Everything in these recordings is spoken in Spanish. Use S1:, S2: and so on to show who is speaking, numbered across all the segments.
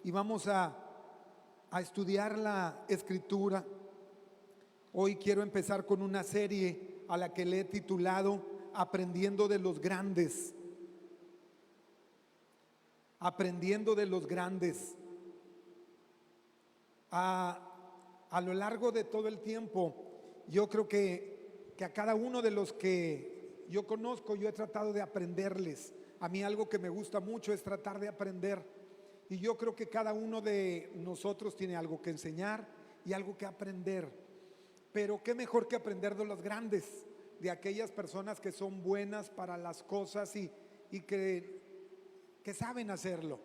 S1: y vamos a estudiar la Escritura. Hoy quiero empezar con una serie a la que le he titulado Aprendiendo de los Grandes. Aprendiendo de los Grandes. A lo largo de todo el tiempo, yo creo que a cada uno de los que yo conozco, yo he tratado de aprenderles. A mí algo que me gusta mucho es tratar de aprender. Y yo creo que cada uno de nosotros tiene algo que enseñar y algo que aprender. Pero qué mejor que aprender de los grandes, de aquellas personas que son buenas para las cosas y que saben hacerlo.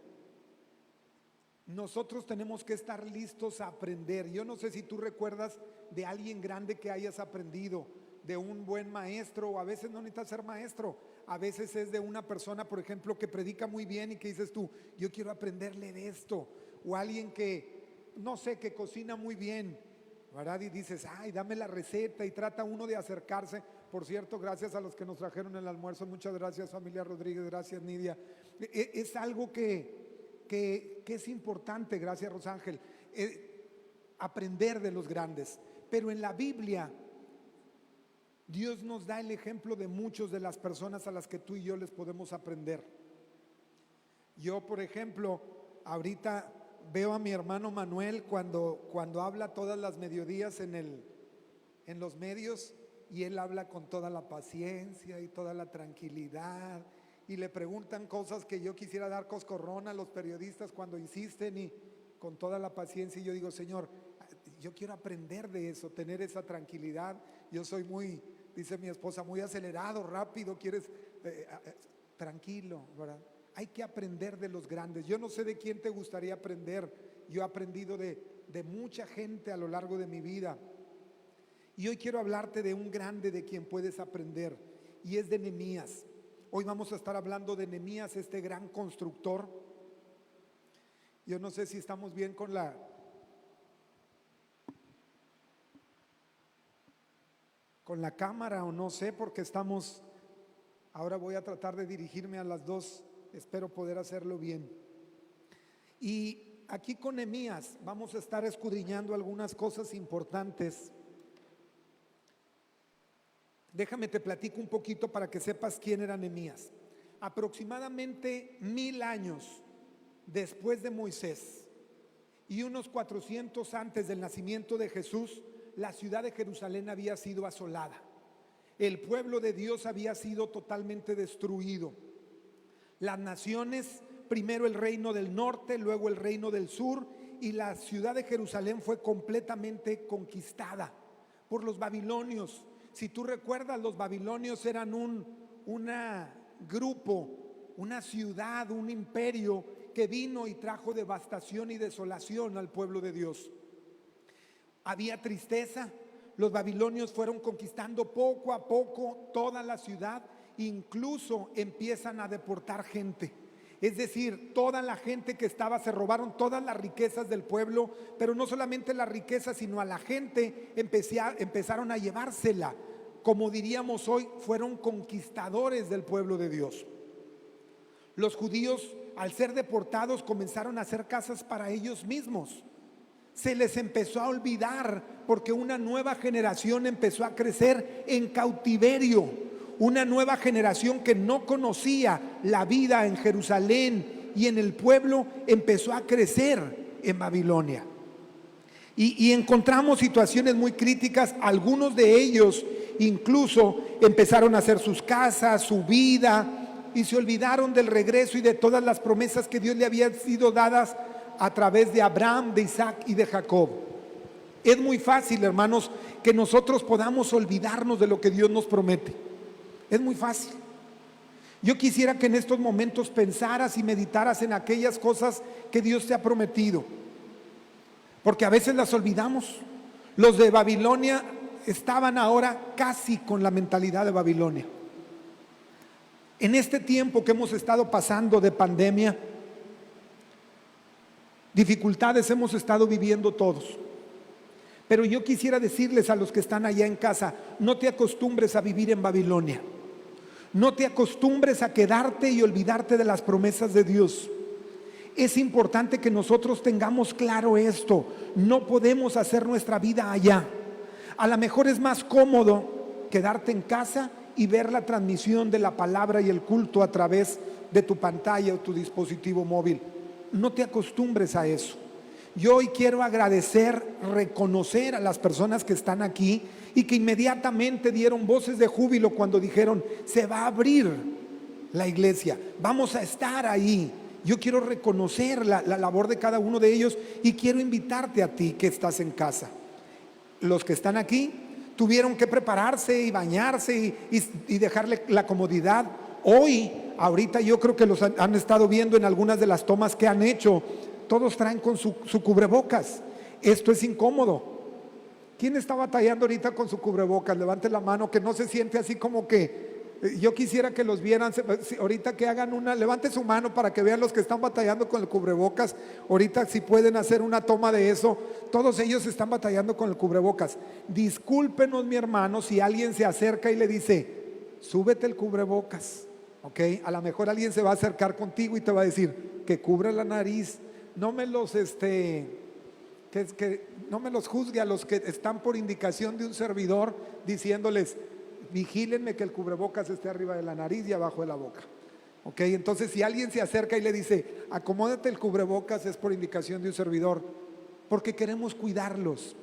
S1: Nosotros tenemos que estar listos a aprender. Yo no sé si tú recuerdas de alguien grande que hayas aprendido, de un buen maestro, o a veces no necesitas ser maestro, a veces es de una persona, por ejemplo, que predica muy bien y que dices tú, yo quiero aprenderle de esto, o alguien que, no sé, que cocina muy bien, ¿verdad? Y dices, ay, dame la receta, y trata uno de acercarse. Por cierto, gracias a los que nos trajeron el almuerzo, muchas gracias familia Rodríguez, gracias Nidia. Es algo que es importante, gracias Rosángel, aprender de los grandes. Pero en la Biblia Dios nos da el ejemplo de muchos de las personas a las que tú y yo les podemos aprender. Yo, por ejemplo, ahorita veo a mi hermano Manuel cuando habla todas las mediodías en los medios, y él habla con toda la paciencia y toda la tranquilidad, y le preguntan cosas que yo quisiera dar coscorrón a los periodistas cuando insisten, y con toda la paciencia. Y yo digo, Señor, yo quiero aprender de eso, tener esa tranquilidad. Yo soy muy, dice mi esposa, muy acelerado, rápido, quieres tranquilo, ¿verdad? Hay que aprender de los grandes. Yo no sé de quién te gustaría aprender. Yo he aprendido de mucha gente a lo largo de mi vida, y hoy quiero hablarte de un grande de quien puedes aprender, y es de Nehemías. Hoy vamos a estar hablando de Nehemías, este gran constructor. Yo no sé si estamos bien con la cámara o no sé, porque estamos, ahora voy a tratar de dirigirme a las dos, espero poder hacerlo bien. Y aquí con Nehemías vamos a estar escudriñando algunas cosas importantes. Déjame te platico un poquito para que sepas quién era Nehemías. Aproximadamente 1000 años después de Moisés y unos 400 antes del nacimiento de Jesús, la ciudad de Jerusalén había sido asolada. El pueblo de Dios había sido totalmente destruido. Las naciones, primero el reino del norte, luego el reino del sur, y la ciudad de Jerusalén fue completamente conquistada por los babilonios. Si tú recuerdas, los babilonios eran un grupo, una ciudad, un imperio que vino y trajo devastación y desolación al pueblo de Dios. Había tristeza. Los babilonios fueron conquistando poco a poco toda la ciudad, incluso empiezan a deportar gente. Es decir, toda la gente que estaba, se robaron todas las riquezas del pueblo, pero no solamente las riquezas, sino a la gente empezaron a llevársela. Como diríamos hoy, fueron conquistadores del pueblo de Dios. Los judíos, al ser deportados, comenzaron a hacer casas para ellos mismos. Se les empezó a olvidar, porque una nueva generación empezó a crecer en cautiverio. Una nueva generación que no conocía la vida en Jerusalén y en el pueblo empezó a crecer en Babilonia. Y encontramos situaciones muy críticas. Algunos de ellos incluso empezaron a hacer sus casas, su vida, y se olvidaron del regreso y de todas las promesas que Dios le había sido dadas a través de Abraham, de Isaac y de Jacob. Es muy fácil, hermanos, que nosotros podamos olvidarnos de lo que Dios nos promete. Es muy fácil. Yo quisiera que en estos momentos pensaras y meditaras en aquellas cosas que Dios te ha prometido, porque a veces las olvidamos. Los de Babilonia estaban ahora casi con la mentalidad de Babilonia. En este tiempo que hemos estado pasando de pandemia, dificultades hemos estado viviendo todos. Pero yo quisiera decirles a los que están allá en casa, no te acostumbres a vivir en Babilonia. No te acostumbres a quedarte y olvidarte de las promesas de Dios. Es importante que nosotros tengamos claro esto. No podemos hacer nuestra vida allá. A lo mejor es más cómodo quedarte en casa y ver la transmisión de la palabra y el culto a través de tu pantalla o tu dispositivo móvil. No te acostumbres a eso. Yo hoy quiero agradecer, reconocer a las personas que están aquí y que inmediatamente dieron voces de júbilo cuando dijeron: se va a abrir la iglesia, vamos a estar ahí. Yo quiero reconocer la labor de cada uno de ellos y quiero invitarte a ti que estás en casa. Los que están aquí tuvieron que prepararse y bañarse y dejarle la comodidad. Hoy, ahorita yo creo que los han estado viendo en algunas de las tomas que han hecho. Todos traen con su cubrebocas. Esto es incómodo. ¿Quién está batallando ahorita con su cubrebocas? Levante la mano, que no se siente así como que... Yo quisiera que los vieran, ahorita que hagan levante su mano para que vean los que están batallando con el cubrebocas. Ahorita si pueden hacer una toma de eso, todos ellos están batallando con el cubrebocas. Discúlpenos, mi hermano, si alguien se acerca y le dice: súbete el cubrebocas, ¿ok? A lo mejor alguien se va a acercar contigo y te va a decir que cubra la nariz. No me los, no me los juzgue a los que están por indicación de un servidor diciéndoles: vigílenme que el cubrebocas esté arriba de la nariz y abajo de la boca. Ok, entonces si alguien se acerca y le dice: acomódate el cubrebocas, es por indicación de un servidor, porque queremos cuidarlos.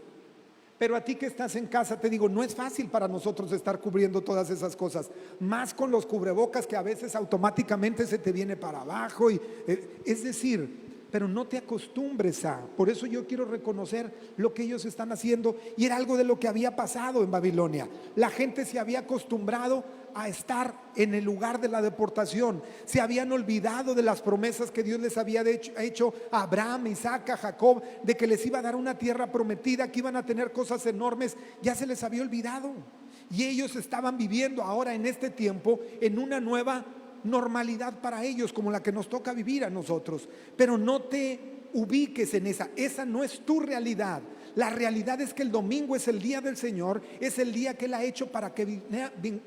S1: Pero a ti que estás en casa te digo, no es fácil para nosotros estar cubriendo todas esas cosas, más con los cubrebocas que a veces automáticamente se te viene para abajo es decir, pero no te acostumbres a. Por eso yo quiero reconocer lo que ellos están haciendo, y era algo de lo que había pasado en Babilonia. La gente se había acostumbrado a estar en el lugar de la deportación, se habían olvidado de las promesas que Dios les había hecho a Abraham, Isaac, a Jacob, de que les iba a dar una tierra prometida, que iban a tener cosas enormes. Ya se les había olvidado, y ellos estaban viviendo ahora en este tiempo en una nueva normalidad para ellos, como la que nos toca vivir a nosotros. Pero no te ubiques en esa no es tu realidad. La realidad es que el domingo es el día del Señor, es el día que Él ha hecho para que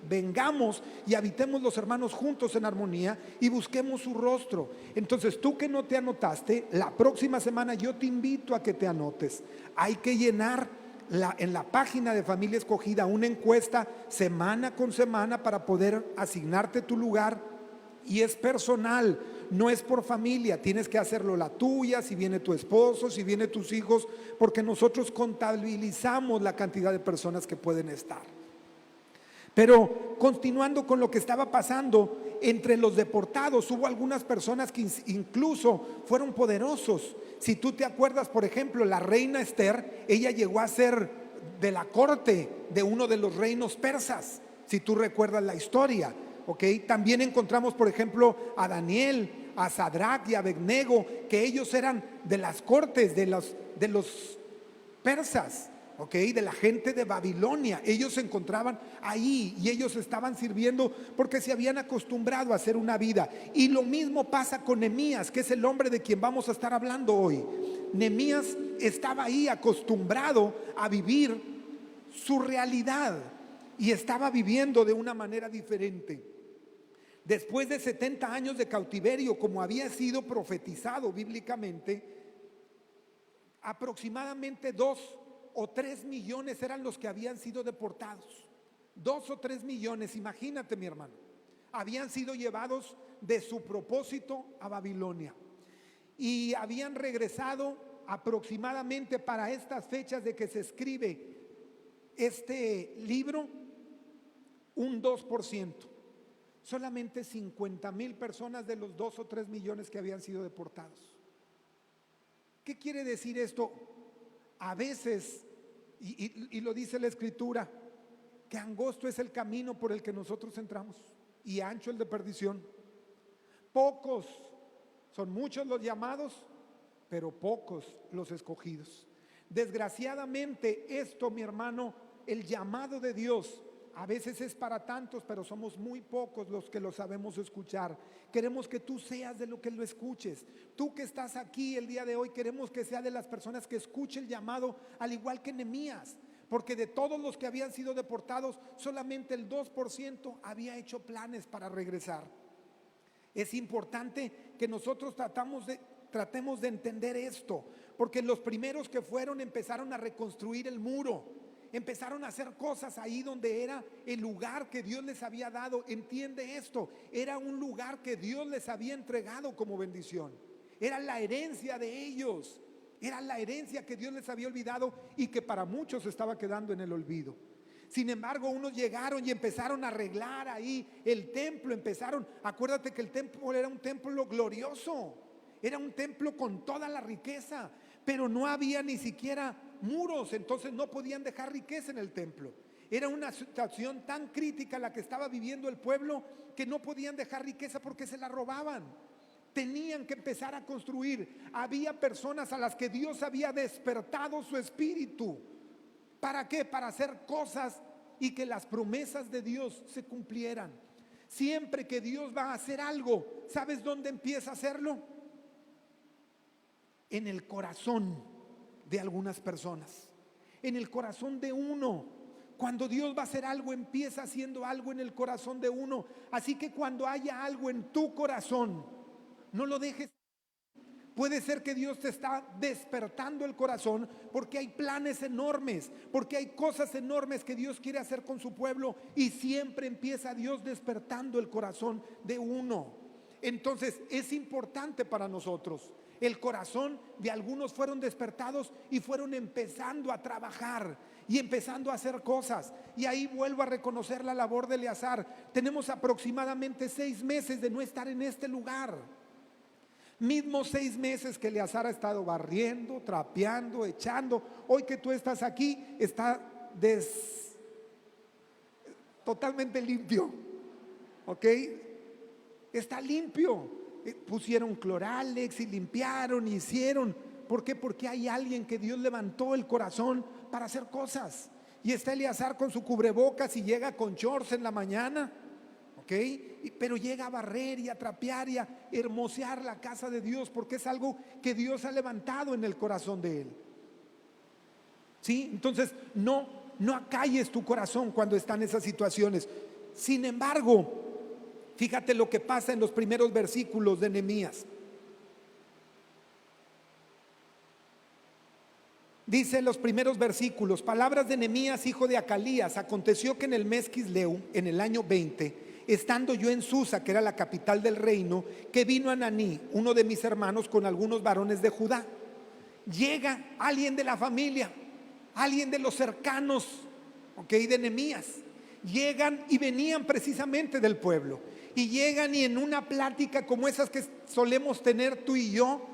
S1: vengamos y habitemos los hermanos juntos en armonía y busquemos su rostro. Entonces, tú que no te anotaste, la próxima semana yo te invito a que te anotes. Hay que llenar en la página de Familia Escogida una encuesta semana con semana para poder asignarte tu lugar. Y es personal, no es por familia. Tienes que hacerlo la tuya, si viene tu esposo, si vienen tus hijos, porque nosotros contabilizamos la cantidad de personas que pueden estar. Pero continuando con lo que estaba pasando, entre los deportados hubo algunas personas que incluso fueron poderosos. Si tú te acuerdas, por ejemplo, la reina Esther, ella llegó a ser de la corte de uno de los reinos persas, si tú recuerdas la historia. Okay. También encontramos, por ejemplo, a Daniel, a Sadrach y a Abednego, que ellos eran de las cortes de los persas, okay, de la gente de Babilonia. Ellos se encontraban ahí y ellos estaban sirviendo porque se habían acostumbrado a hacer una vida. Y lo mismo pasa con Nehemías, que es el hombre de quien vamos a estar hablando hoy. Nehemías estaba ahí acostumbrado a vivir su realidad y estaba viviendo de una manera diferente. Después de 70 años de cautiverio, como había sido profetizado bíblicamente, aproximadamente 2 o 3 millones eran los que habían sido deportados. 2 o 3 millones, imagínate, mi hermano, habían sido llevados de su propósito a Babilonia y habían regresado aproximadamente para estas fechas de que se escribe este libro, un 2%. Solamente 50,000 personas de los 2 o 3 millones que habían sido deportados. ¿Qué quiere decir esto? A veces, y lo dice la Escritura, que angosto es el camino por el que nosotros entramos y ancho el de perdición. Pocos, son muchos los llamados, pero pocos los escogidos. Desgraciadamente esto, mi hermano, el llamado de Dios a veces es para tantos, pero somos muy pocos los que lo sabemos escuchar. Queremos que tú seas de lo que lo escuches. Tú que estás aquí el día de hoy, queremos que sea de las personas que escuche el llamado, al igual que Nehemías, porque de todos los que habían sido deportados, solamente el 2% había hecho planes para regresar. Es importante que nosotros tratamos tratemos de entender esto, porque los primeros que fueron empezaron a reconstruir el muro, empezaron a hacer cosas ahí donde era el lugar que Dios les había dado. Entiende esto, era un lugar que Dios les había entregado como bendición, era la herencia de ellos, era la herencia que Dios les había olvidado y que para muchos estaba quedando en el olvido. Sin embargo, unos llegaron y empezaron a arreglar ahí el templo, acuérdate que el templo era un templo glorioso, era un templo con toda la riqueza, pero no había ni siquiera muros, entonces no podían dejar riqueza en el templo. Era una situación tan crítica la que estaba viviendo el pueblo que no podían dejar riqueza porque se la robaban. Tenían que empezar a construir. Había personas a las que Dios había despertado su espíritu. ¿Para qué? Para hacer cosas y que las promesas de Dios se cumplieran. Siempre que Dios va a hacer algo, ¿sabes dónde empieza a hacerlo? En el corazón de algunas personas, en el corazón de uno. Cuando Dios va a hacer algo, empieza haciendo algo en el corazón de uno. Así que cuando haya algo en tu corazón, no lo dejes. Puede ser que Dios te está despertando el corazón porque hay planes enormes, porque hay cosas enormes que Dios quiere hacer con su pueblo, y siempre empieza Dios despertando el corazón de uno. Entonces es importante para nosotros. El corazón de algunos fueron despertados y fueron empezando a trabajar y empezando a hacer cosas. Y ahí vuelvo a reconocer la labor de Eleazar. Tenemos aproximadamente 6 meses de no estar en este lugar. Mismos 6 meses que Eleazar ha estado barriendo, trapeando, echando. Hoy que tú estás aquí, está totalmente limpio, ¿ok? Está limpio. Pusieron cloralex y limpiaron, hicieron. ¿Por qué? Porque hay alguien que Dios levantó el corazón para hacer cosas. Y está Eleazar con su cubrebocas y llega con shorts en la mañana, ¿ok? Pero llega a barrer y a trapear y a hermosear la casa de Dios, porque es algo que Dios ha levantado en el corazón de él. ¿Sí? Entonces no acalles tu corazón cuando están esas situaciones. Sin embargo, fíjate lo que pasa en los primeros versículos de Nehemías. Dice en los primeros versículos: palabras de Nehemías, hijo de Acalías. Aconteció que en el mes Quisleu, en el año 20, estando yo en Susa, que era la capital del reino, que vino Ananí, uno de mis hermanos, con algunos varones de Judá. Llega alguien de la familia, alguien de los cercanos, ¿ok?, de Nehemías. Llegan y venían precisamente del pueblo. Y llegan y en una plática como esas que solemos tener tú y yo,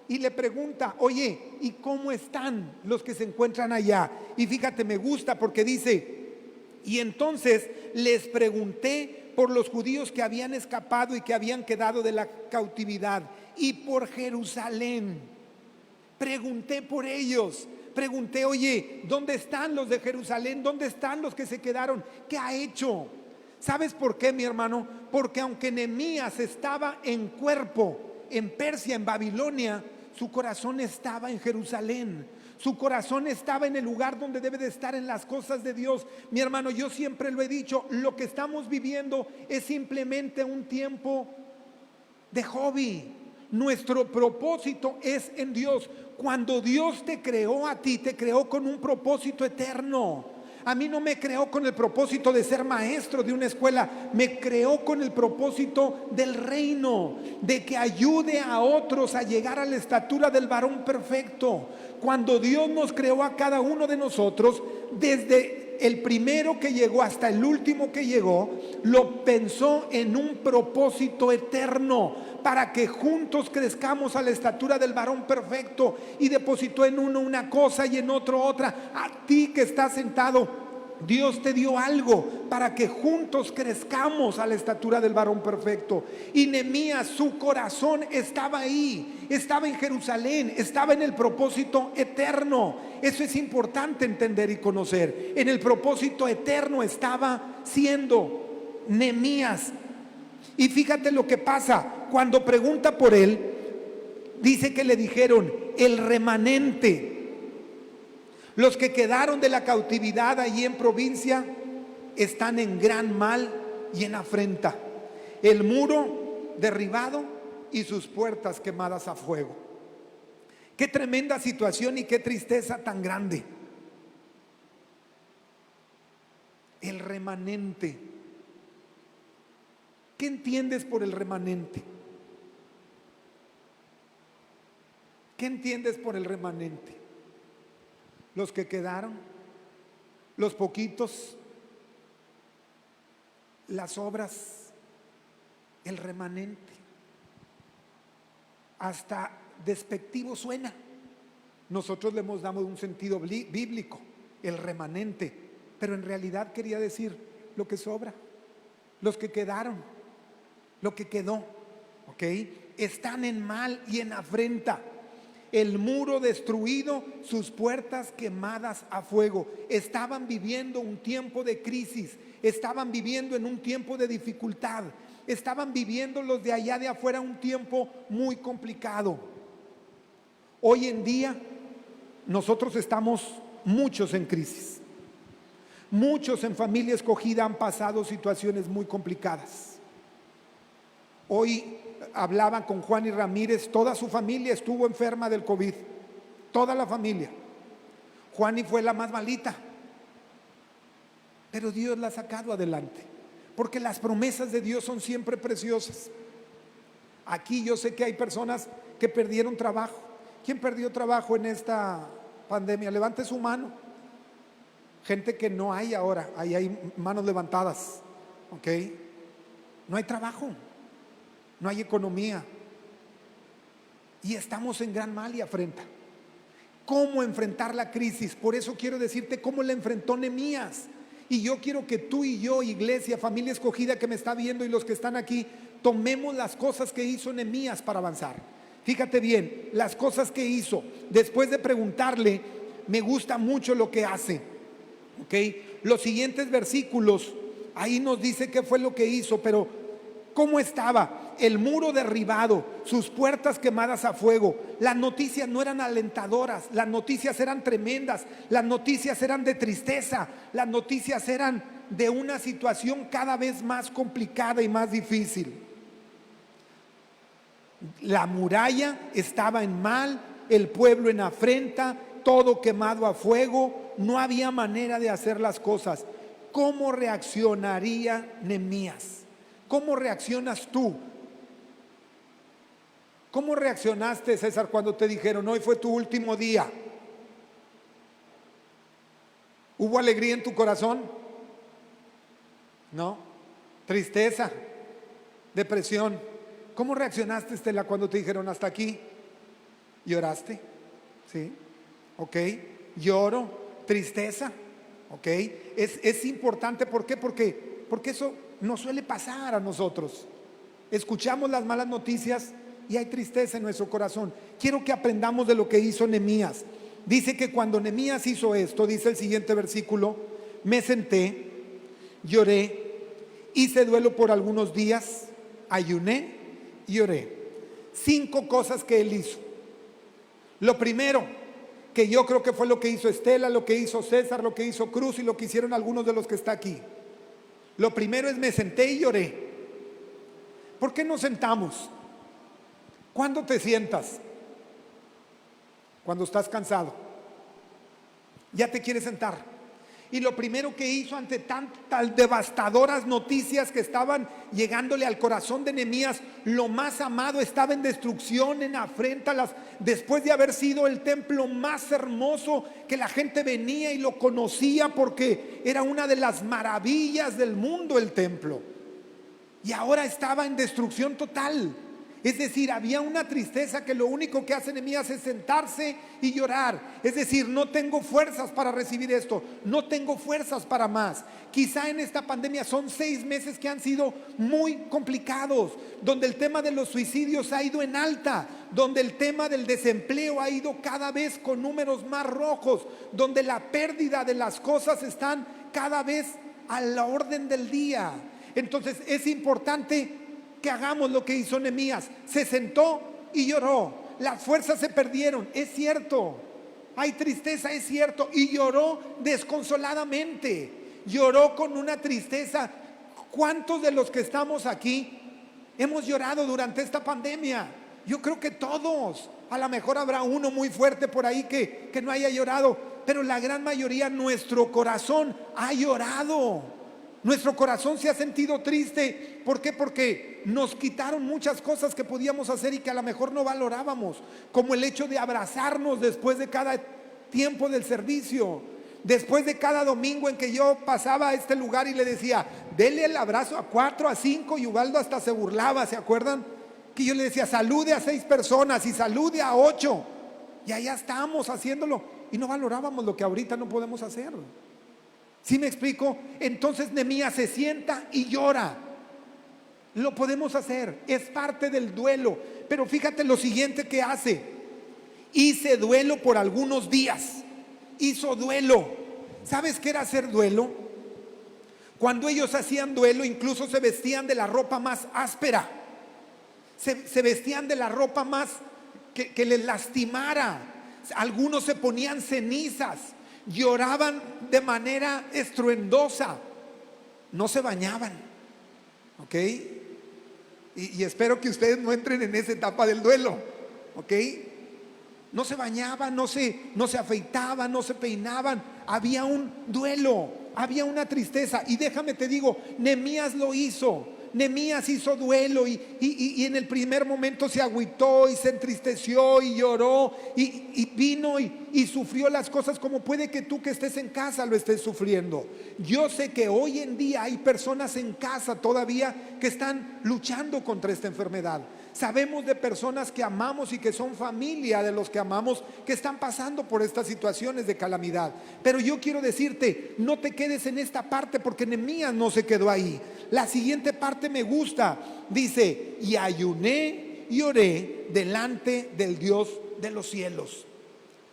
S1: y le pregunta: oye, ¿y cómo están los que se encuentran allá? Y fíjate, me gusta porque dice: y entonces les pregunté por los judíos que habían escapado y que habían quedado de la cautividad, y por Jerusalén. Pregunté por ellos. Pregunté: oye, ¿dónde están los de Jerusalén? ¿Dónde están los que se quedaron? ¿Qué ha hecho? ¿Sabes por qué, mi hermano? Porque aunque Nehemías estaba en cuerpo en Persia, en Babilonia, su corazón estaba en Jerusalén. Su corazón estaba en el lugar donde debe de estar, en las cosas de Dios. Mi hermano, yo siempre lo he dicho, lo que estamos viviendo es simplemente un tiempo de hobby. Nuestro propósito es en Dios. Cuando Dios te creó a ti, te creó con un propósito eterno. A mí no me creó con el propósito de ser maestro de una escuela, me creó con el propósito del reino, de que ayude a otros a llegar a la estatura del varón perfecto. Cuando Dios nos creó a cada uno de nosotros, desde el primero que llegó hasta el último que llegó, lo pensó en un propósito eterno, para que juntos crezcamos a la estatura del varón perfecto, y depositó en uno una cosa y en otro otra. A ti que estás sentado, Dios te dio algo para que juntos crezcamos a la estatura del varón perfecto. Y Nehemías, su corazón estaba ahí, estaba en Jerusalén, estaba en el propósito eterno. Eso es importante entender y conocer. En el propósito eterno estaba siendo Nehemías. Y fíjate lo que pasa cuando pregunta por él. Dice que le dijeron: el remanente, los que quedaron de la cautividad allí en provincia, están en gran mal y en afrenta. El muro derribado y sus puertas quemadas a fuego. Qué tremenda situación y qué tristeza tan grande. El remanente. ¿Qué entiendes por el remanente? ¿Qué entiendes por el remanente? Los que quedaron, los poquitos, las obras, el remanente. Hasta despectivo suena. Nosotros le hemos dado un sentido bíblico, el remanente, pero en realidad quería decir lo que sobra, los que quedaron, lo que quedó, ¿ok? Están en mal y en afrenta. El muro destruido, sus puertas quemadas a fuego. Estaban viviendo un tiempo de crisis, estaban viviendo en un tiempo de dificultad, estaban viviendo los de allá de afuera un tiempo muy complicado. Hoy en día nosotros estamos muchos en crisis. Muchos en familia escogida han pasado situaciones muy complicadas. Hoy hablaban con Juan y Ramírez, toda su familia estuvo enferma del COVID, toda la familia. Juan y fue la más malita, pero Dios la ha sacado adelante, porque las promesas de Dios son siempre preciosas. Aquí yo sé que hay personas que perdieron trabajo. ¿Quién perdió trabajo en esta pandemia? Levante su mano. Gente que no hay ahora, ahí hay manos levantadas, ¿ok? No hay trabajo, no hay economía y estamos en gran mal y afrenta. ¿Cómo enfrentar la crisis? Por eso quiero decirte cómo la enfrentó Nehemías. Y yo quiero que tú y yo, iglesia, familia escogida que me está viendo y los que están aquí, tomemos las cosas que hizo Nehemías para avanzar. Fíjate bien, las cosas que hizo. Después de preguntarle, me gusta mucho lo que hace. ¿Ok? Los siguientes versículos, ahí nos dice qué fue lo que hizo, pero ¿cómo estaba? El muro derribado, sus puertas quemadas a fuego. Las noticias no eran alentadoras, las noticias eran tremendas, las noticias eran de tristeza, las noticias eran de una situación cada vez más complicada y más difícil. La muralla estaba en mal, el pueblo en afrenta, todo quemado a fuego, no había manera de hacer las cosas. ¿Cómo reaccionaría Nehemías? ¿Cómo reaccionas tú? ¿Cómo reaccionaste, César, cuando te dijeron hoy fue tu último día? ¿Hubo alegría en tu corazón? ¿No? Tristeza, depresión. ¿Cómo reaccionaste, Estela, cuando te dijeron hasta aquí? ¿Lloraste? ¿Sí? ¿Ok? Lloro, tristeza. ¿Ok? Es importante, ¿por qué? Porque eso nos suele pasar a nosotros. Escuchamos las malas noticias y hay tristeza en nuestro corazón. Quiero que aprendamos de lo que hizo Nehemías. Dice que cuando Nehemías hizo esto, dice el siguiente versículo, me senté, lloré, hice duelo por algunos días, ayuné y oré. 5 cosas que él hizo. Lo primero, que yo creo que fue lo que hizo Estela, lo que hizo César, lo que hizo Cruz y lo que hicieron algunos de los que está aquí. Lo primero es me senté y lloré. ¿Por qué nos sentamos? ¿Cuándo te sientas? Cuando estás cansado. Ya te quieres sentar. Y lo primero que hizo ante tantas devastadoras noticias que estaban llegándole al corazón de Nehemías, lo más amado estaba en destrucción, en afrenta, después de haber sido el templo más hermoso, que la gente venía y lo conocía porque era una de las maravillas del mundo el templo. Y ahora estaba en destrucción total. Es decir, había una tristeza que lo único que hace Nehemías es sentarse y llorar. Es decir, no tengo fuerzas para recibir esto, no tengo fuerzas para más. Quizá en esta pandemia son 6 meses que han sido muy complicados, donde el tema de los suicidios ha ido en alta, donde el tema del desempleo ha ido cada vez con números más rojos, donde la pérdida de las cosas están cada vez a la orden del día. Entonces es importante que hagamos lo que hizo Nehemías. Se sentó y lloró. Las fuerzas se perdieron, es cierto. Hay tristeza, es cierto. Y lloró desconsoladamente. Lloró con una tristeza. ¿Cuántos de los que estamos aquí hemos llorado durante esta pandemia? Yo creo que todos. A lo mejor habrá uno muy fuerte por ahí que no haya llorado, pero la gran mayoría, nuestro corazón ha llorado. Nuestro corazón se ha sentido triste. ¿Por qué? Porque nos quitaron muchas cosas que podíamos hacer y que a lo mejor no valorábamos, como el hecho de abrazarnos después de cada tiempo del servicio, después de cada domingo en que yo pasaba a este lugar y le decía, dele el abrazo a 4, a 5, y Ubaldo hasta se burlaba, ¿se acuerdan? Que yo le decía, salude a 6 personas y salude a 8, y allá estábamos haciéndolo y no valorábamos lo que ahorita no podemos hacer. ¿Sí me explico? Entonces Nehemías se sienta y llora. Lo podemos hacer, es parte del duelo. Pero fíjate lo siguiente que hace: hice duelo por algunos días. Hizo duelo. ¿Sabes qué era hacer duelo? Cuando ellos hacían duelo, incluso se vestían de la ropa más áspera, se vestían de la ropa más que les lastimara. Algunos se ponían cenizas, lloraban de manera estruendosa, no se bañaban, ¿ok? Y espero que ustedes no entren en esa etapa del duelo, ¿ok? No se bañaban, no se afeitaban, no se peinaban. Había un duelo, había una tristeza. Y déjame te digo, Nehemías lo hizo. Nehemías hizo duelo y en el primer momento se agüitó y se entristeció y lloró y vino y sufrió las cosas como puede que tú que estés en casa lo estés sufriendo. Yo sé que hoy en día hay personas en casa todavía que están luchando contra esta enfermedad. Sabemos de personas que amamos y que son familia de los que amamos, que están pasando por estas situaciones de calamidad. Pero yo quiero decirte, no te quedes en esta parte, porque Nehemías no se quedó ahí. La siguiente parte me gusta. Dice, y ayuné y oré delante del Dios de los cielos.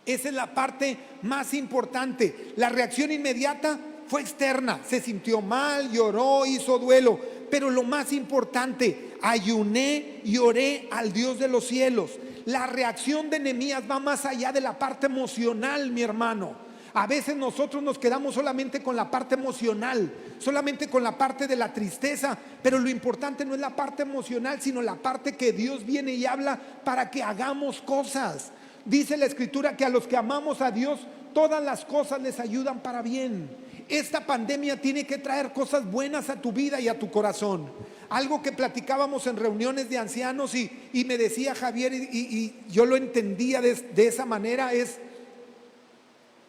S1: Esa es la parte más importante. La reacción inmediata fue externa. Se sintió mal, lloró, hizo duelo. Pero lo más importante, ayuné y oré al Dios de los cielos. La reacción de Nehemías va más allá de la parte emocional, mi hermano. A veces nosotros nos quedamos solamente con la parte emocional, solamente con la parte de la tristeza, pero lo importante no es la parte emocional, sino la parte que Dios viene y habla para que hagamos cosas. Dice la Escritura que a los que amamos a Dios, todas las cosas les ayudan para bien. Esta pandemia tiene que traer cosas buenas a tu vida y a tu corazón. Algo que platicábamos en reuniones de ancianos y me decía Javier y yo lo entendía de esa manera es: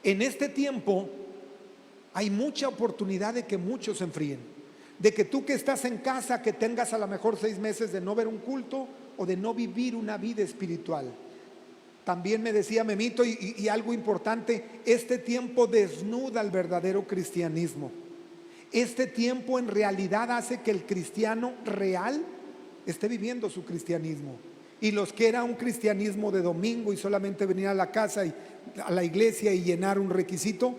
S1: en este tiempo hay mucha oportunidad de que muchos se enfríen, de que tú que estás en casa, que tengas a lo mejor 6 meses de no ver un culto o de no vivir una vida espiritual. También me decía Memito y algo importante, este tiempo desnuda el verdadero cristianismo. Este tiempo en realidad hace que el cristiano real esté viviendo su cristianismo. Y los que era un cristianismo de domingo y solamente venir a la casa y a la iglesia y llenar un requisito,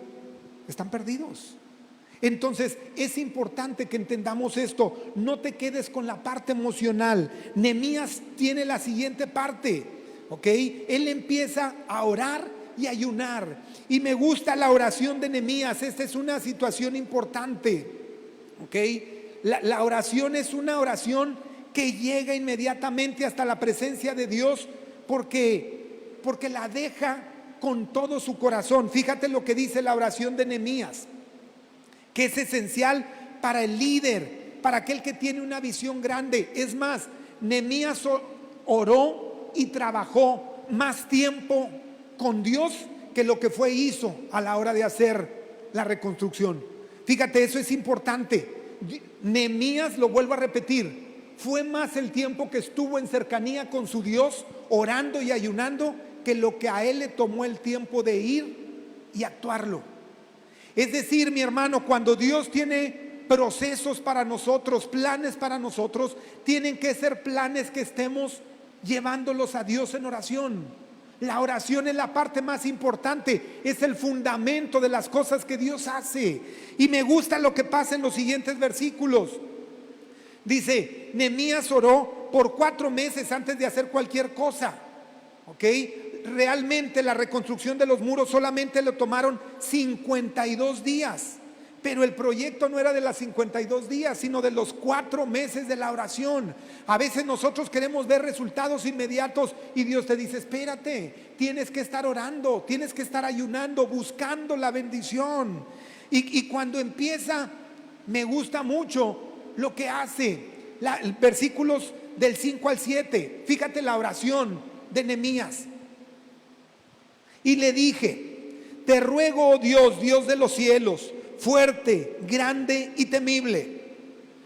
S1: están perdidos. Entonces es importante que entendamos esto. No te quedes con la parte emocional. Nehemías tiene la siguiente parte, ¿ok? Él empieza a orar y ayunar. Y me gusta la oración de Nehemías. Esta es una situación importante, ¿ok? La oración es una oración que llega inmediatamente hasta la presencia de Dios porque la deja con todo su corazón. Fíjate lo que dice la oración de Nehemías, que es esencial para el líder, para aquel que tiene una visión grande. Es más, Nehemías oró y trabajó más tiempo con Dios que lo que hizo a la hora de hacer la reconstrucción. Fíjate, eso es importante. Nehemías, lo vuelvo a repetir, fue más el tiempo que estuvo en cercanía con su Dios, orando y ayunando, que lo que a él le tomó el tiempo de ir y actuarlo. Es decir, mi hermano, cuando Dios tiene procesos para nosotros, planes para nosotros, tienen que ser planes que estemos llevándolos a Dios en oración. La oración es la parte más importante, es el fundamento de las cosas que Dios hace. Y me gusta lo que pasa en los siguientes versículos. Dice, Nehemías oró por 4 meses antes de hacer cualquier cosa, ¿ok? Realmente la reconstrucción de los muros solamente le tomaron 52 días. Pero el proyecto no era de las 52 días, sino de los 4 meses de la oración. A veces nosotros queremos ver resultados inmediatos y Dios te dice, espérate, tienes que estar orando, tienes que estar ayunando, buscando la bendición. Y cuando empieza, me gusta mucho lo que hace, versículos del 5 al 7. Fíjate la oración de Nehemías. Y le dije, te ruego, oh Dios, Dios de los cielos, fuerte, grande y temible.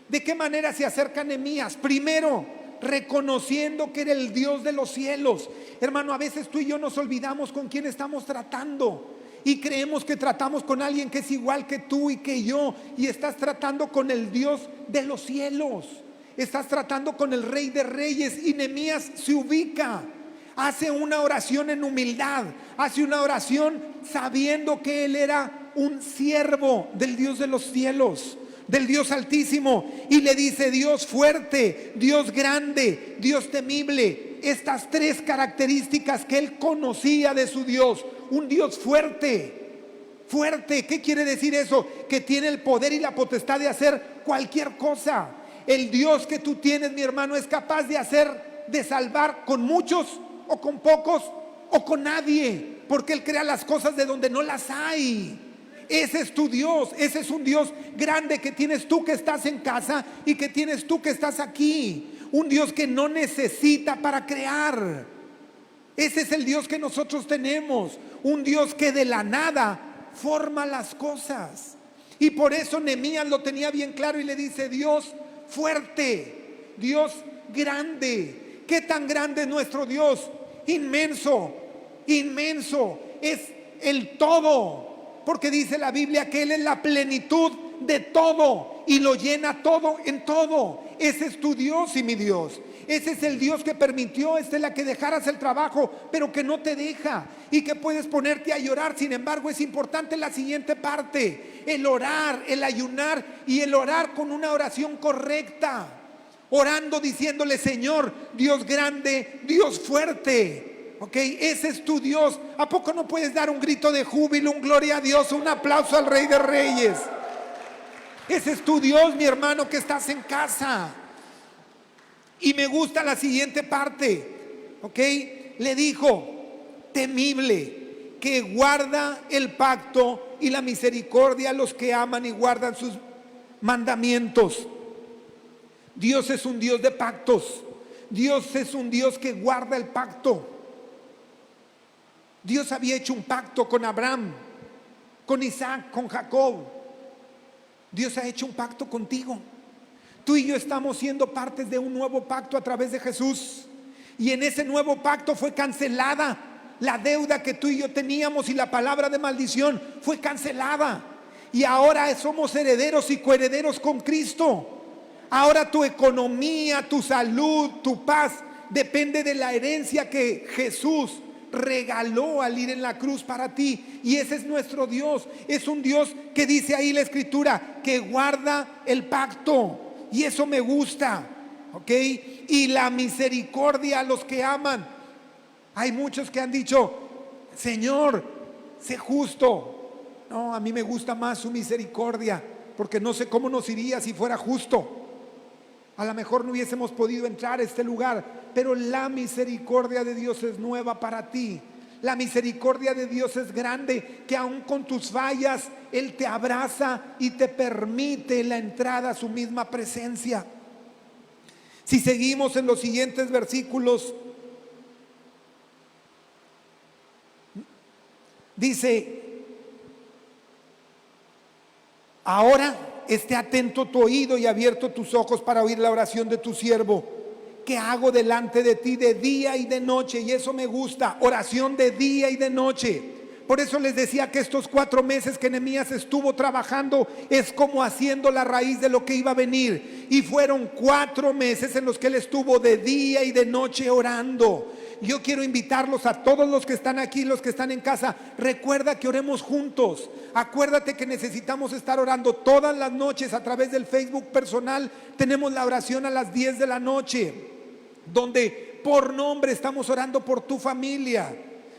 S1: ¿De qué manera se acerca Nehemías? Primero, reconociendo que era el Dios de los cielos. Hermano, a veces tú y yo nos olvidamos con quién estamos tratando y creemos que tratamos con alguien que es igual que tú y que yo, y estás tratando con el Dios de los cielos. Estás tratando con el Rey de Reyes. Y Nehemías se ubica, hace una oración en humildad, hace una oración sabiendo que él era un siervo del Dios de los cielos, del Dios altísimo, y le dice, Dios fuerte, Dios grande, Dios temible. Estas 3 características que él conocía de su Dios. Un Dios fuerte. Fuerte, ¿qué quiere decir eso? Que tiene el poder y la potestad de hacer cualquier cosa. El Dios que tú tienes, mi hermano, es capaz de salvar con muchos o con pocos o con nadie, porque Él crea las cosas de donde no las hay. Ese es tu Dios. Ese es un Dios grande que tienes tú que estás en casa y que tienes tú que estás aquí. Un Dios que no necesita para crear. Ese es el Dios que nosotros tenemos. Un Dios que de la nada forma las cosas. Y por eso Nehemías lo tenía bien claro y le dice, Dios fuerte, Dios grande. ¿Qué tan grande es nuestro Dios? Inmenso, inmenso. Es el todo. Porque dice la Biblia que Él es la plenitud de todo y lo llena todo en todo. Ese es tu Dios y mi Dios. Ese es el Dios que permitió, Estela, que dejaras el trabajo, pero que no te deja y que puedes ponerte a llorar. Sin embargo, es importante la siguiente parte: el orar, el ayunar y el orar con una oración correcta. Orando diciéndole, Señor, Dios grande, Dios fuerte. Ok, ese es tu Dios. ¿A poco no puedes dar un grito de júbilo, un gloria a Dios, un aplauso al Rey de Reyes? Ese es tu Dios, mi hermano, que estás en casa. Y me gusta la siguiente parte. Ok, le dijo, temible, que guarda el pacto y la misericordia a los que aman y guardan sus mandamientos. Dios es un Dios de pactos. Dios es un Dios que guarda el pacto. Dios había hecho un pacto con Abraham, con Isaac, con Jacob. Dios ha hecho un pacto contigo. Tú y yo estamos siendo partes de un nuevo pacto a través de Jesús. Y en ese nuevo pacto fue cancelada la deuda que tú y yo teníamos, y la palabra de maldición fue cancelada. Y ahora somos herederos y coherederos con Cristo. Ahora tu economía, tu salud, tu paz depende de la herencia que Jesús regaló al ir en la cruz para ti. Y ese es nuestro Dios. Es un Dios que dice ahí la Escritura que guarda el pacto, y eso me gusta. ¿Ok? Y la misericordia a los que aman. Hay muchos que han dicho, Señor, sé justo. No, a mí me gusta más su misericordia, porque no sé cómo nos iría si fuera justo. A lo mejor no hubiésemos podido entrar a este lugar, pero la misericordia de Dios es nueva para ti. La misericordia de Dios es grande, que aun con tus fallas Él te abraza y te permite la entrada a su misma presencia. Si seguimos en los siguientes versículos, dice, ahora esté atento tu oído y abierto tus ojos para oír la oración de tu siervo, que hago delante de ti de día y de noche. Y eso me gusta, oración de día y de noche. Por eso les decía que estos 4 meses que Nehemías estuvo trabajando es como haciendo la raíz de lo que iba a venir. Y fueron 4 meses en los que él estuvo de día y de noche orando. Yo quiero invitarlos a todos los que están aquí, los que están en casa. Recuerda que oremos juntos. Acuérdate que necesitamos estar orando todas las noches a través del Facebook personal. Tenemos la oración a las 10 de la noche, donde por nombre estamos orando por tu familia.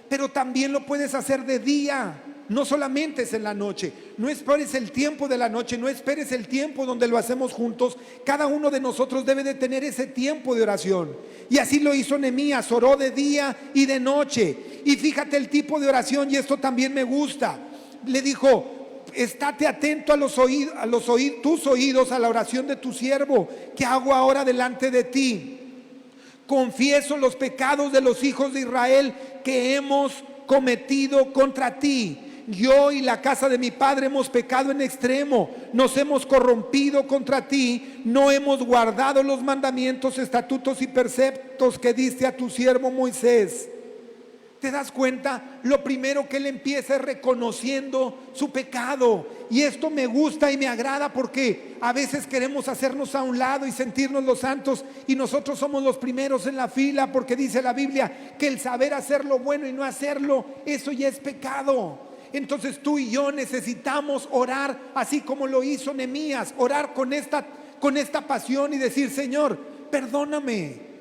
S1: Pero también lo puedes hacer de día. No solamente es en la noche. no esperes el tiempo de la noche, no esperes el tiempo donde lo hacemos juntos. Cada uno de nosotros debe de tener ese tiempo de oración. Y así lo hizo Nehemías, oró de día y de noche. Y fíjate el tipo de oración, y esto también me gusta. Le dijo: estate atento a tus oídos a la oración de tu siervo, que hago ahora delante de ti. Confieso los pecados de los hijos de Israel que hemos cometido contra ti. Yo y la casa de mi padre hemos pecado en extremo, nos hemos corrompido contra ti, no hemos guardado los mandamientos, estatutos y preceptos que diste a tu siervo Moisés. ¿Te das cuenta? Lo primero que él empieza es reconociendo su pecado. Y esto me gusta y me agrada, porque a veces queremos hacernos a un lado y sentirnos los santos, y nosotros somos los primeros en la fila, porque dice la Biblia que el saber hacer lo bueno y no hacerlo, eso ya es pecado. Entonces tú y yo necesitamos orar así como lo hizo Nehemías, orar con esta pasión y decir: Señor, perdóname.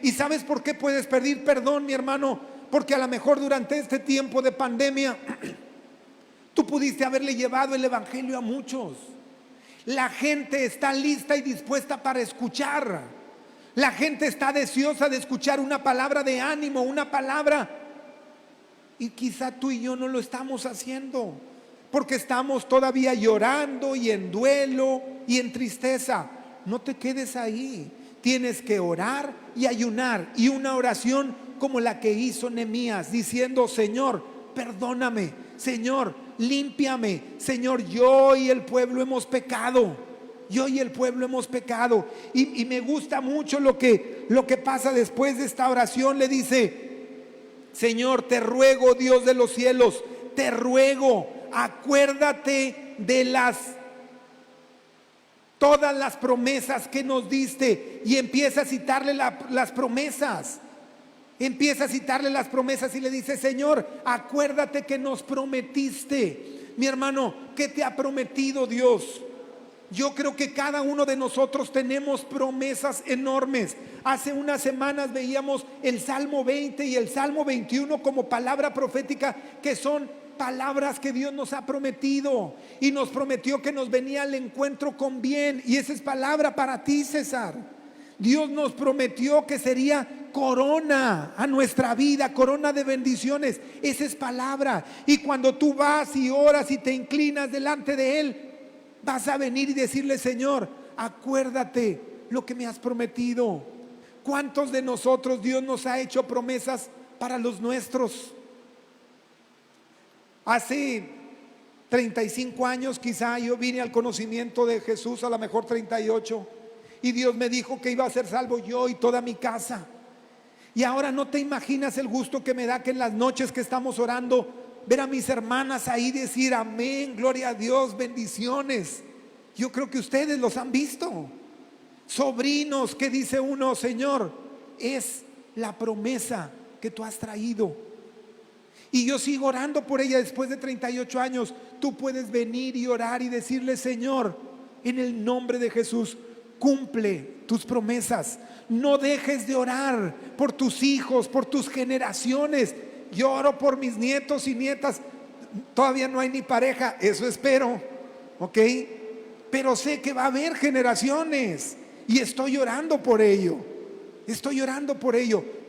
S1: ¿Y sabes por qué puedes pedir perdón, mi hermano? Porque a lo mejor durante este tiempo de pandemia tú pudiste haberle llevado el evangelio a muchos. La gente está lista y dispuesta para escuchar. La gente está deseosa de escuchar una palabra de ánimo, una palabra. Y quizá tú y yo no lo estamos haciendo, porque estamos todavía llorando y en duelo y en tristeza. No te quedes ahí. Tienes que orar y ayunar, y una oración como la que hizo Nehemías, diciendo: Señor, perdóname, Señor, límpiame, Señor, yo y el pueblo hemos pecado. Y me gusta mucho lo que pasa después de esta oración. Le dice: Señor, te ruego, Dios de los cielos, te ruego, acuérdate de todas las promesas que nos diste. Y empieza a citarle las promesas. Empieza a citarle las promesas y le dice: Señor, acuérdate que nos prometiste. Mi hermano, ¿qué te ha prometido Dios? Yo creo que cada uno de nosotros tenemos promesas enormes. Hace unas semanas veíamos el Salmo 20 y el Salmo 21 como palabra profética, que son palabras que Dios nos ha prometido, y nos prometió que nos venía al encuentro con bien. Y esa es palabra para ti, César. Dios nos prometió que sería corona a nuestra vida, corona de bendiciones. Esa es palabra. Y cuando tú vas y oras y te inclinas delante de Él, vas a venir y decirle: Señor, acuérdate lo que me has prometido. ¿Cuántos de nosotros Dios nos ha hecho promesas para los nuestros? Hace 35 años quizá yo vine al conocimiento de Jesús, a lo mejor 38, y Dios me dijo que iba a ser salvo yo y toda mi casa. Y ahora no te imaginas el gusto que me da que en las noches que estamos orando, ver a mis hermanas ahí decir: amén, gloria a Dios, bendiciones. Yo creo que ustedes los han visto. Sobrinos que dice uno: Señor, es la promesa que tú has traído. Y yo sigo orando por ella después de 38 años. Tú puedes venir y orar y decirle: Señor, en el nombre de Jesús, cumple tus promesas. No dejes de orar por tus hijos, por tus generaciones. Yo oro por mis nietos y nietas. Todavía no hay ni pareja, eso espero, ¿ok? Pero sé que va a haber generaciones y estoy orando por ello.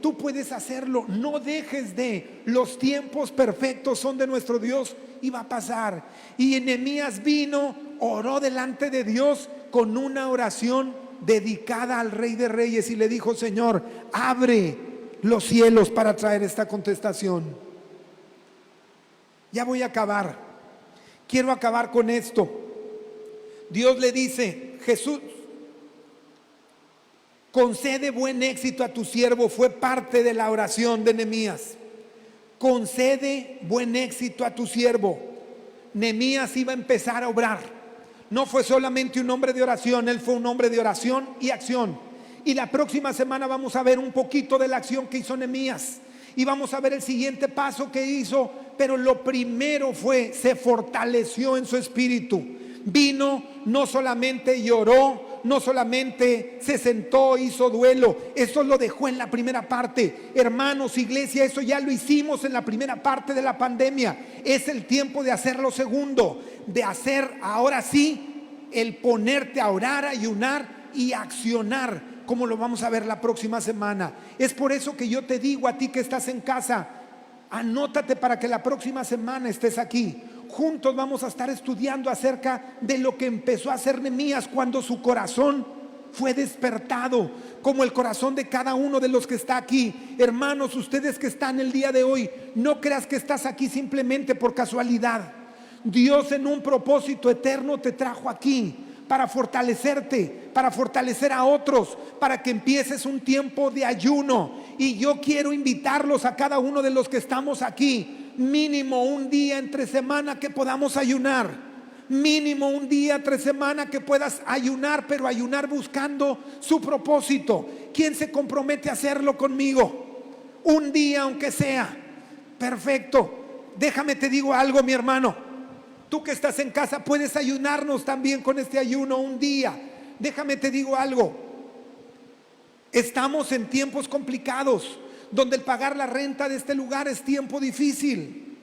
S1: Tú puedes hacerlo. No dejes de. Los tiempos perfectos son de nuestro Dios y va a pasar. Y Nehemías vino, oró delante de Dios con una oración dedicada al Rey de Reyes, y le dijo: Señor, abre los cielos para traer esta contestación. Ya voy a acabar. Quiero acabar con esto. Dios le dice: Jesús, concede buen éxito a tu siervo. Fue parte de la oración de Nehemías. Concede buen éxito a tu siervo. Nehemías iba a empezar a obrar. No fue solamente un hombre de oración, él fue un hombre de oración y acción. Y la próxima semana vamos a ver un poquito de la acción que hizo Nehemías, y vamos a ver el siguiente paso que hizo. Pero lo primero se fortaleció en su espíritu. Vino, no solamente lloró, no solamente se sentó, hizo duelo, eso lo dejó en la primera parte. Hermanos, iglesia, eso ya lo hicimos en la primera parte de la pandemia. Es el tiempo de hacer lo segundo, de hacer ahora sí el ponerte a orar, ayunar y accionar, como lo vamos a ver la próxima semana. Es por eso que yo te digo a ti que estás en casa, anótate para que la próxima semana estés aquí. Juntos vamos a estar estudiando acerca de lo que empezó a hacer Nehemías cuando su corazón fue despertado, como el corazón de cada uno de los que está aquí. Hermanos, ustedes que están el día de hoy, no creas que estás aquí simplemente por casualidad. Dios en un propósito eterno te trajo aquí para fortalecerte, para fortalecer a otros, para que empieces un tiempo de ayuno. Y yo quiero invitarlos a cada uno de los que estamos aquí, mínimo un día entre semana que podamos ayunar, mínimo un día entre semana que puedas ayunar, pero ayunar buscando su propósito. ¿Quién se compromete a hacerlo conmigo? Un día aunque sea. Perfecto. Déjame te digo algo, mi hermano. Tú que estás en casa puedes ayunarnos también con este ayuno un día. Déjame te digo algo. Estamos en tiempos complicados, donde el pagar la renta de este lugar es tiempo difícil.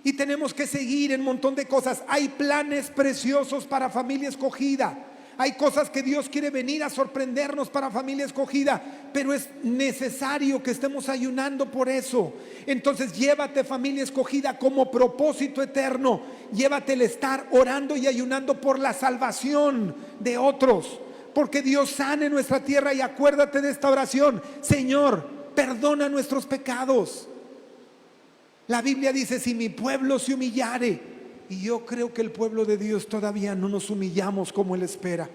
S1: Y tenemos que seguir en un montón de cosas. Hay planes preciosos para Familia Escogida. Hay cosas que Dios quiere venir a sorprendernos para Familia Escogida, pero es necesario que estemos ayunando por eso. Entonces llévate Familia Escogida como propósito eterno. Llévate el estar orando y ayunando por la salvación de otros, porque Dios sane nuestra tierra. Y acuérdate de esta oración: Señor, perdona nuestros pecados. La Biblia dice: si mi pueblo se humillare. Y yo creo que el pueblo de Dios todavía no nos humillamos como Él espera.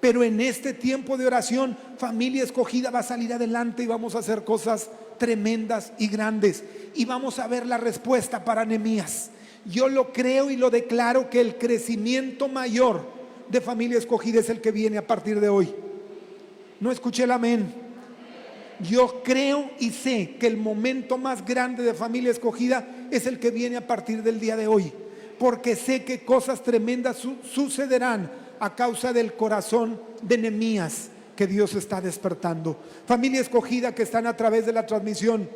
S1: Pero en este tiempo de oración, Familia Escogida va a salir adelante y vamos a hacer cosas tremendas y grandes. Y vamos a ver la respuesta para Nehemías. Yo lo creo y lo declaro que el crecimiento mayor de Familia Escogida es el que viene a partir de hoy. No escuché el amén. Yo creo y sé que el momento más grande de Familia Escogida es el que viene a partir del día de hoy, porque sé que cosas tremendas sucederán a causa del corazón de Nehemías que Dios está despertando. Familia Escogida que están a través de la transmisión,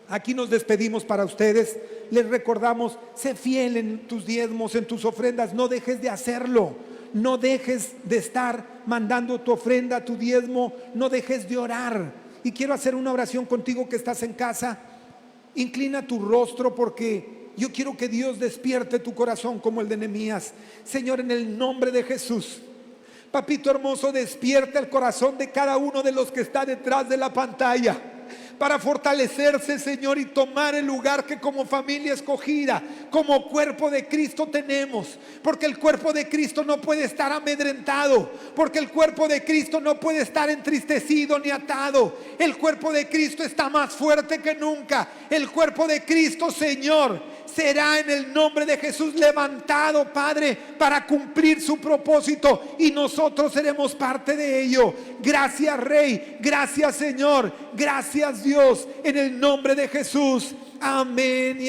S1: aquí nos despedimos para ustedes. Les recordamos: sé fiel en tus diezmos, en tus ofrendas. No dejes de hacerlo. No dejes de estar mandando tu ofrenda, tu diezmo. No dejes de orar. Y quiero hacer una oración contigo que estás en casa. Inclina tu rostro, porque yo quiero que Dios despierte tu corazón como el de Nehemías. Señor, en el nombre de Jesús, papito hermoso, despierta el corazón de cada uno de los que está detrás de la pantalla, para fortalecerse, Señor, y tomar el lugar que como Familia Escogida, como cuerpo de Cristo tenemos. Porque el cuerpo de Cristo no puede estar amedrentado, porque el cuerpo de Cristo no puede estar entristecido ni atado. El cuerpo de Cristo está más fuerte que nunca. El cuerpo de Cristo, Señor, será en el nombre de Jesús levantado, Padre, para cumplir su propósito, y nosotros seremos parte de ello. Gracias, Rey. Gracias, Señor. Gracias, Dios, en el nombre de Jesús. Amén y amén.